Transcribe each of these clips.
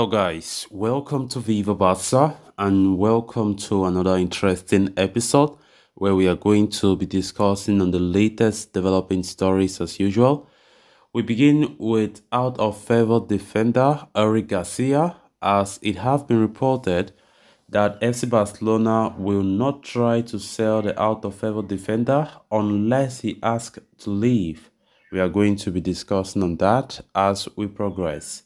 Hello, guys. Welcome to Viva Barca and welcome to another interesting episode where we are going to be discussing on the latest developing stories as usual. We begin with out of favor defender Eric Garcia, as it have been reported that FC Barcelona will not try to sell the out of favor defender unless he asks to leave. We are going to be discussing on that as we progress.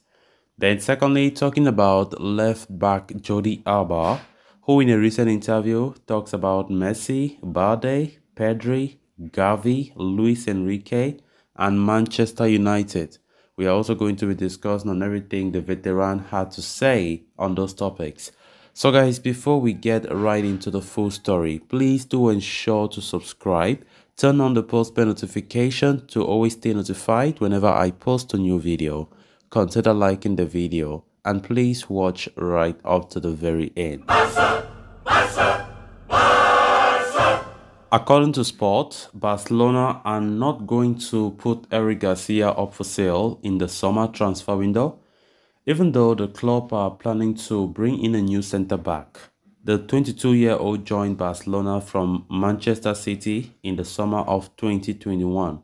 Then secondly, talking about left back Jordi Alba, who in a recent interview talks about Messi, Balde, Pedri, Gavi, Luis Enrique, and Manchester United. We are also going to be discussing on everything the veteran had to say on those topics. So guys, before we get right into the full story, please do ensure to subscribe, turn on the post bell notification to always stay notified whenever I post a new video. Consider liking the video and please watch right up to the very end. According to Sport, Barcelona are not going to put Eric Garcia up for sale in the summer transfer window, even though the club are planning to bring in a new centre-back. The 22-year-old joined Barcelona from Manchester City in the summer of 2021.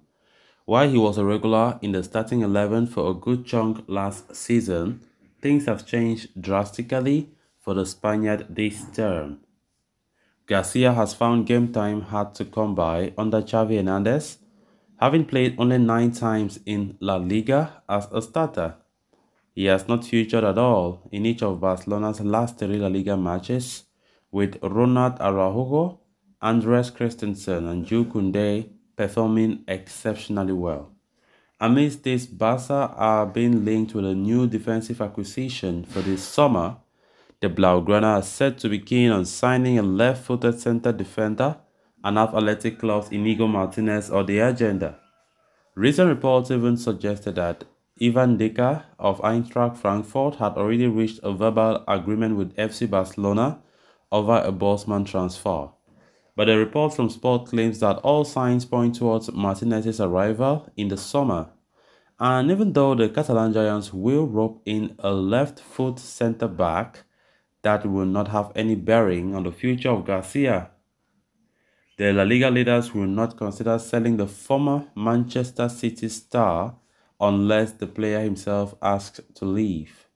While he was a regular in the starting 11 for a good chunk last season, things have changed drastically for the Spaniard this term. Garcia has found game time hard to come by under Xavi Hernandez, having played only 9 times in La Liga as a starter. He has not featured at all in each of Barcelona's last 3 La Liga matches, with Ronald Araujo, Andres Christensen and Jules Koundé performing exceptionally well. Amidst this, Barca are being linked with a new defensive acquisition for this summer. The Blaugrana are said to be keen on signing a left-footed center defender and have Athletic Club's Inigo Martinez on the agenda. Recent reports even suggested that Ivan Dika of Eintracht Frankfurt had already reached a verbal agreement with FC Barcelona over a Bosman transfer. But a report from Sport claims that all signs point towards Martinez's arrival in the summer. And even though the Catalan Giants will rope in a left-foot centre-back, that will not have any bearing on the future of Garcia. The La Liga leaders will not consider selling the former Manchester City star unless the player himself asks to leave.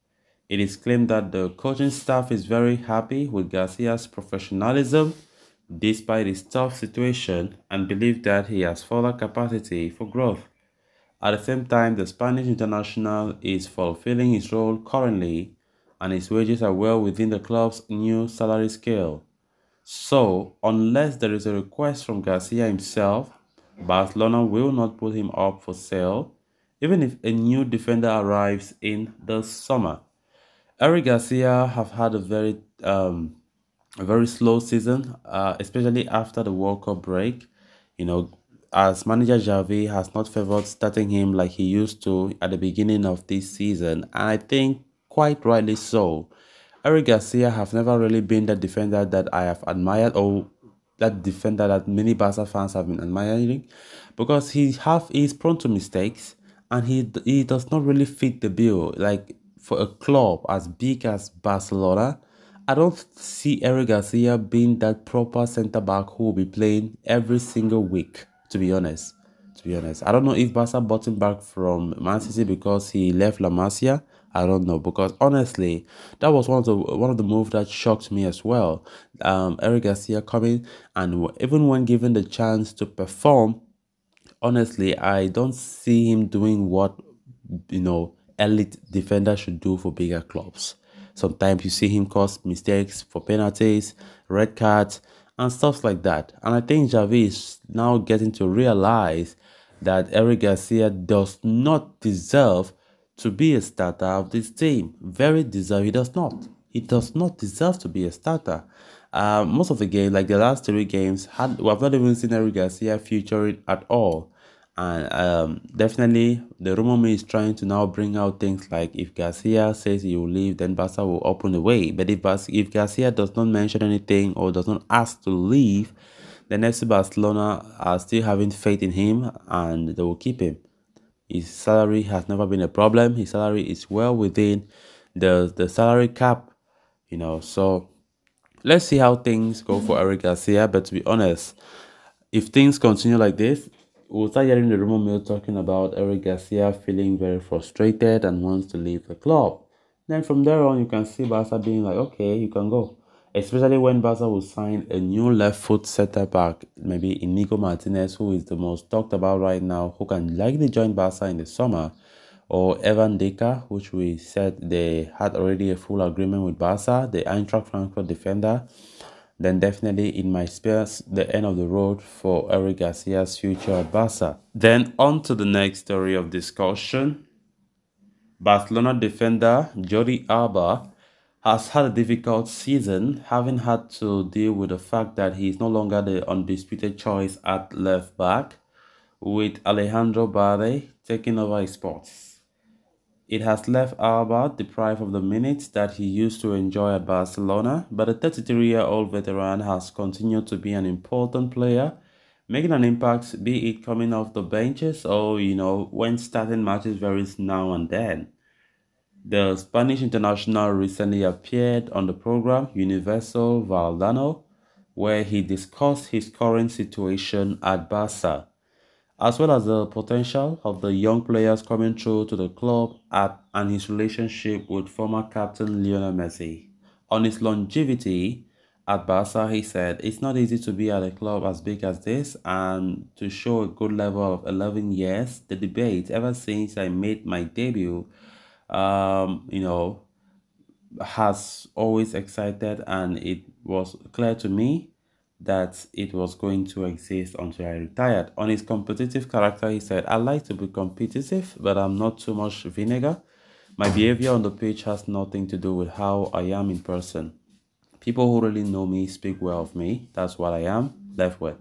It is claimed that the coaching staff is very happy with Garcia's professionalism despite his tough situation and believe that he has further capacity for growth. At the same time, the Spanish international is fulfilling his role currently and his wages are well within the club's new salary scale. So, unless there is a request from Garcia himself, Barcelona will not put him up for sale, even if a new defender arrives in the summer. Eric Garcia have had a very slow season, especially after the World Cup break. You know, as manager Xavi has not favored starting him like he used to at the beginning of this season, and I think quite rightly so. Eric Garcia have never really been the defender that I have admired, or that defender that many Barca fans have been admiring, because he's prone to mistakes and he does not really fit the bill. Like for a club as big as Barcelona, I don't see Eric Garcia being that proper centre back who will be playing every single week. To be honest, I don't know if Barca bought him back from Man City because he left La Masia. I don't know, because honestly, that was one of the moves that shocked me as well. Eric Garcia coming, and even when given the chance to perform, honestly, I don't see him doing what elite defender should do for bigger clubs. Sometimes you see him cause mistakes for penalties, red cards, and stuff like that. And I think Xavi is now getting to realize that Eric Garcia does not deserve to be a starter of this team. Very deserve. He does not. He does not deserve to be a starter. Most of the games, like the last 3 games, we have not even seen Eric Garcia featuring at all. And definitely, the rumor mill is trying to now bring out things like if Garcia says he will leave, then Barca will open the way. But if Garcia does not mention anything or does not ask to leave, then FC Barcelona are still having faith in him and they will keep him. His salary has never been a problem. His salary is well within the salary cap, So let's see how things go for Eric Garcia. But to be honest, if things continue like this, we'll start hearing the rumor mill talking about Eric Garcia feeling very frustrated and wants to leave the club. Then from there on, you can see Barca being like, okay, you can go. Especially when Barca will sign a new left foot center back, maybe Inigo Martinez, who is the most talked about right now, who can likely join Barca in the summer, or Evan Deka, which we said they had already a full agreement with Barca, the Eintracht Frankfurt defender. Then definitely it might spell the end of the road for Eric Garcia's future at Barca. Then on to the next story of discussion. Barcelona defender Jordi Alba has had a difficult season, having had to deal with the fact that he is no longer the undisputed choice at left back, with Alejandro Balde taking over his spot. It has left Alba deprived of the minutes that he used to enjoy at Barcelona, but the 33-year-old veteran has continued to be an important player, making an impact, be it coming off the benches or, when starting matches varies now and then. The Spanish international recently appeared on the program Universal Valdano, where he discussed his current situation at Barca, as well as the potential of the young players coming through to the club and his relationship with former captain Lionel Messi. On his longevity at Barca, he said, "It's not easy to be at a club as big as this and to show a good level of 11 years. The debate ever since I made my debut, um, you know, has always excited, and it was clear to me that it was going to exist until I retired." On his competitive character, he said, "I like to be competitive, but I'm not too much vinegar. My behavior on the pitch has nothing to do with how I am in person. People who really know me speak well of me. That's what I am left with.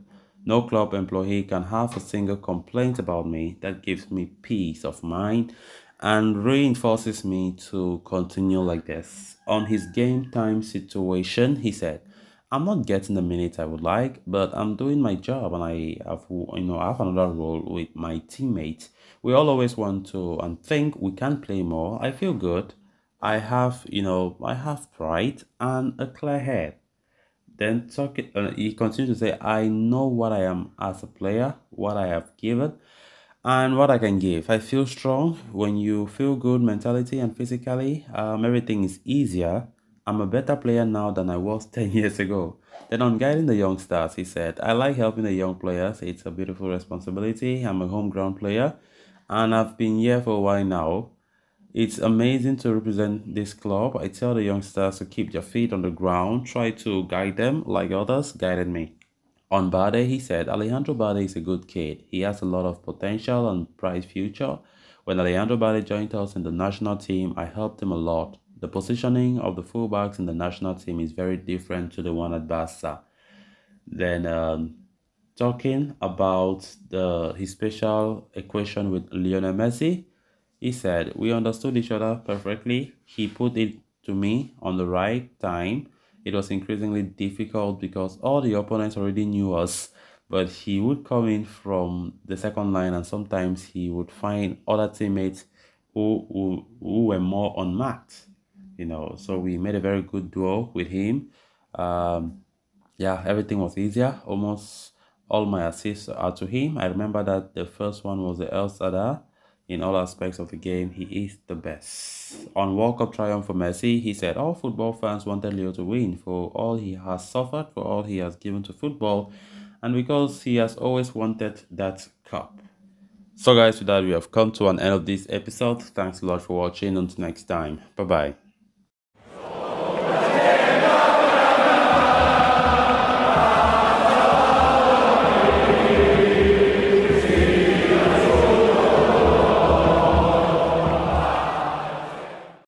No club employee can have a single complaint about me. That gives me peace of mind and reinforces me to continue like this." On his game time situation, he said, "I'm not getting the minutes I would like, but I'm doing my job, and I have another role with my teammates. We all always want to and think we can play more. I feel good. I have pride and a clear head." Then he continued to say, "I know what I am as a player, what I have given, and what I can give. I feel strong. When you feel good mentally and physically, everything is easier. I'm a better player now than I was 10 years ago." Then on guiding the youngsters, he said, "I like helping the young players. It's a beautiful responsibility. I'm a homegrown player, and I've been here for a while now. It's amazing to represent this club. I tell the youngsters to keep their feet on the ground, try to guide them like others guided me." On Bade, he said, "Alejandro Bade is a good kid. He has a lot of potential and bright future. When Alejandro Bade joined us in the national team, I helped him a lot. The positioning of the fullbacks in the national team is very different to the one at Barca." Then talking about his special equation with Lionel Messi, he said, "We understood each other perfectly. He put it to me on the right time. It was increasingly difficult because all the opponents already knew us, but he would come in from the second line, and sometimes he would find other teammates who were more unmarked. So we made a very good duo with him. Yeah, everything was easier. Almost all my assists are to him. I remember that the first one was the El Sadar. In all aspects of the game, he is the best." On World Cup triumph for Messi, he said, "All football fans wanted Leo to win for all he has suffered, for all he has given to football, and because he has always wanted that cup." So guys, with that, we have come to an end of this episode. Thanks a lot for watching. Until next time. Bye-bye.